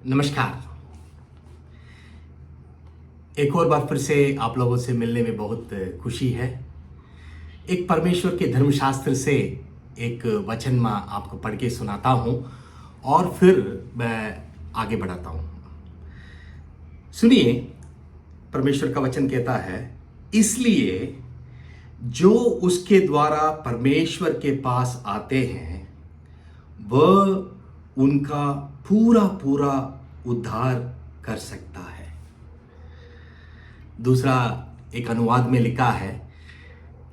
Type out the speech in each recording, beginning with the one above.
नमस्कार। एक और बार फिर से आप लोगों से मिलने में बहुत खुशी है। एक परमेश्वर के धर्मशास्त्र से एक वचन मैं आपको पढ़ के सुनाता हूं और फिर मैं आगे बढ़ाता हूं। सुनिए, परमेश्वर का वचन कहता है, इसलिए जो उसके द्वारा परमेश्वर के पास आते हैं वह उनका पूरा पूरा उद्धार कर सकता है। दूसरा एक अनुवाद में लिखा है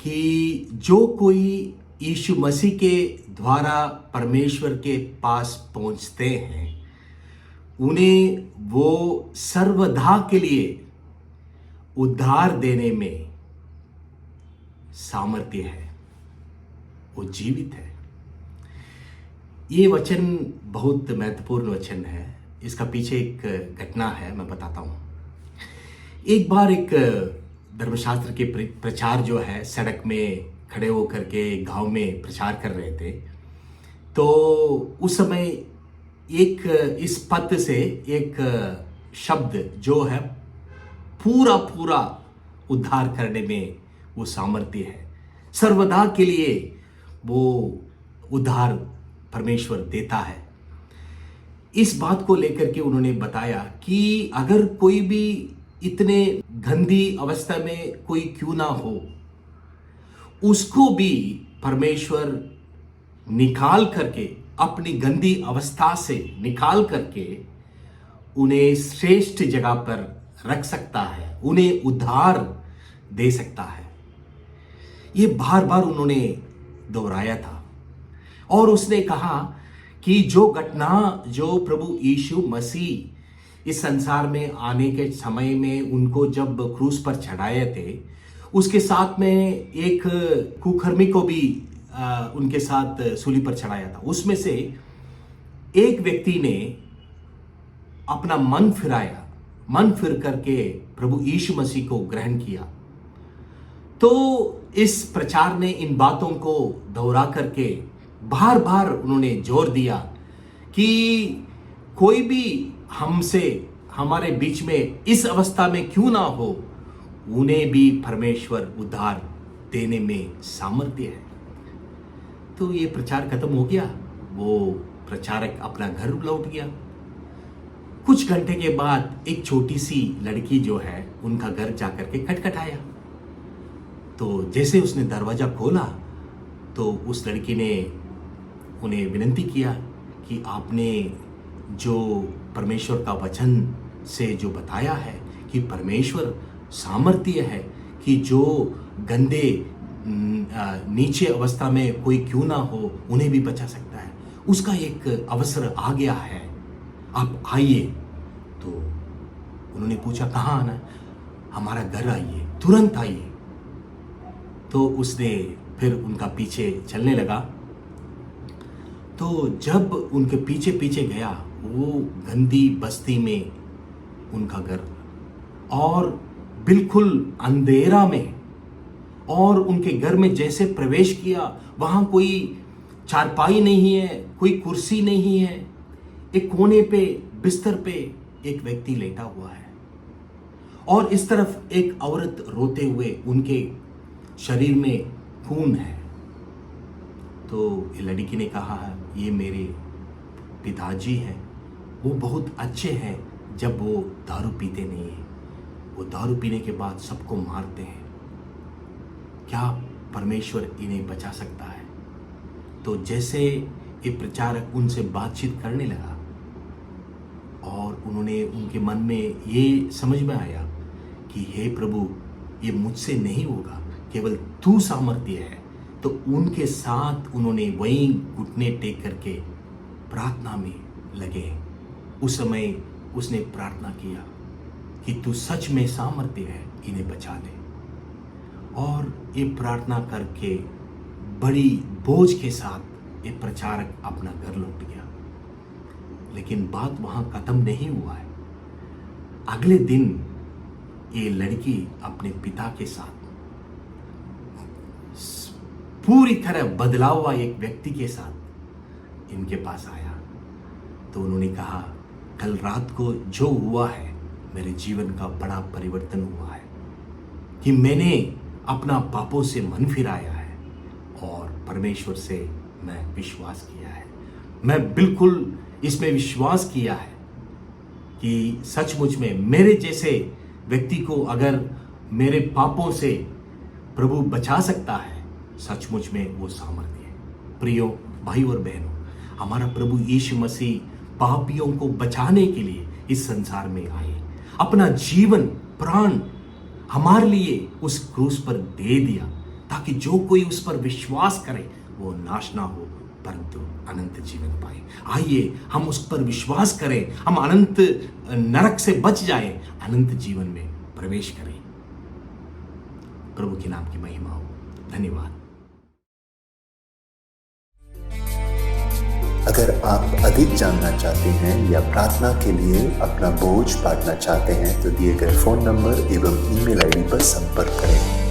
कि जो कोई यीशु मसीह के द्वारा परमेश्वर के पास पहुंचते हैं उन्हें वो सर्वदा के लिए उद्धार देने में सामर्थ्य है, वो जीवित है। ये वचन बहुत महत्वपूर्ण वचन है। इसका पीछे एक घटना है, मैं बताता हूं। एक बार एक धर्मशास्त्र के प्रचार जो है सड़क में खड़े होकर के गांव में प्रचार कर रहे थे। तो उस समय एक इस पद से एक शब्द जो है पूरा पूरा उद्धार करने में वो सामर्थ्य है, सर्वदा के लिए वो उद्धार परमेश्वर देता है। इस बात को लेकर के उन्होंने बताया कि अगर कोई भी इतने गंदी अवस्था में कोई क्यों ना हो, उसको भी परमेश्वर निकाल करके, अपनी गंदी अवस्था से निकाल करके उन्हें श्रेष्ठ जगह पर रख सकता है, उन्हें उद्धार दे सकता है। ये बार बार उन्होंने दोहराया था और उसने कहा कि जो घटना जो प्रभु यीशु मसीह इस संसार में आने के समय में उनको जब क्रूस पर चढ़ाए थे, उसके साथ में एक कुकर्मी को भी उनके साथ सूली पर चढ़ाया था। उसमें से एक व्यक्ति ने अपना मन फिराया, मन फिर करके प्रभु यीशु मसीह को ग्रहण किया। तो इस प्रचार ने इन बातों को दोहरा करके बार बार उन्होंने जोर दिया कि कोई भी हमसे, हमारे बीच में इस अवस्था में क्यों ना हो, उन्हें भी परमेश्वर उद्धार देने में सामर्थ्य है। तो ये प्रचार खत्म हो गया, वो प्रचारक अपना घर लौट गया। कुछ घंटे के बाद एक छोटी सी लड़की जो है उनका घर जाकर के खटखटाया। तो जैसे उसने दरवाजा खोला तो उस लड़की ने उन्हें विनती किया कि आपने जो परमेश्वर का वचन से जो बताया है कि परमेश्वर सामर्थ्य है कि जो गंदे नीचे अवस्था में कोई क्यों ना हो उन्हें भी बचा सकता है, उसका एक अवसर आ गया है, आप आइए। तो उन्होंने पूछा कहाँ आना? हमारा घर आइए, तुरंत आइए। तो उसने फिर उनका पीछे चलने लगा। तो जब उनके पीछे पीछे गया, वो गंदी बस्ती में उनका घर और बिल्कुल अंधेरा में, और उनके घर में जैसे प्रवेश किया वहां कोई चारपाई नहीं है, कोई कुर्सी नहीं है। एक कोने पे बिस्तर पे एक व्यक्ति लेटा हुआ है और इस तरफ एक औरत रोते हुए, उनके शरीर में खून है। तो ये लड़की ने कहा, ये मेरे पिताजी हैं, वो बहुत अच्छे हैं जब वो दारू पीते नहीं हैं, वो दारू पीने के बाद सबको मारते हैं, क्या परमेश्वर इन्हें बचा सकता है? तो जैसे ये प्रचारक उनसे बातचीत करने लगा और उन्होंने, उनके मन में ये समझ में आया कि हे प्रभु, ये मुझसे नहीं होगा, केवल तू सामर्थ्य है। तो उनके साथ उन्होंने वहीं घुटने टेक करके प्रार्थना में लगे। उस समय उसने प्रार्थना किया कि तू सच में सामर्थ्य है, इन्हें बचा ले। और ये प्रार्थना करके बड़ी बोझ के साथ ये प्रचारक अपना घर लौट गया। लेकिन बात वहां खत्म नहीं हुआ है। अगले दिन ये लड़की अपने पिता के साथ पूरी तरह बदला हुआ एक व्यक्ति के साथ इनके पास आया। तो उन्होंने कहा कल रात को जो हुआ है, मेरे जीवन का बड़ा परिवर्तन हुआ है कि मैंने अपना पापों से मन फिराया है और परमेश्वर से मैं विश्वास किया है। मैं बिल्कुल इसमें विश्वास किया है कि सचमुच में मेरे जैसे व्यक्ति को अगर मेरे पापों से प्रभु बचा सकता है, सचमुच में वो सामर्थ्य है। प्रियो भाई और बहनों, हमारा प्रभु यीशु मसीह पापियों को बचाने के लिए इस संसार में आए, अपना जीवन प्राण हमारे लिए उस क्रूस पर दे दिया, ताकि जो कोई उस पर विश्वास करे वो नाश ना हो परंतु अनंत जीवन पाए। आइए हम उस पर विश्वास करें, हम अनंत नरक से बच जाएं, अनंत जीवन में प्रवेश करें। प्रभु के नाम की महिमा हो। धन्यवाद। अगर आप अधिक जानना चाहते हैं या प्रार्थना के लिए अपना बोझ बांटना चाहते हैं तो दिए गए फोन नंबर एवं ईमेल आईडी पर संपर्क करें।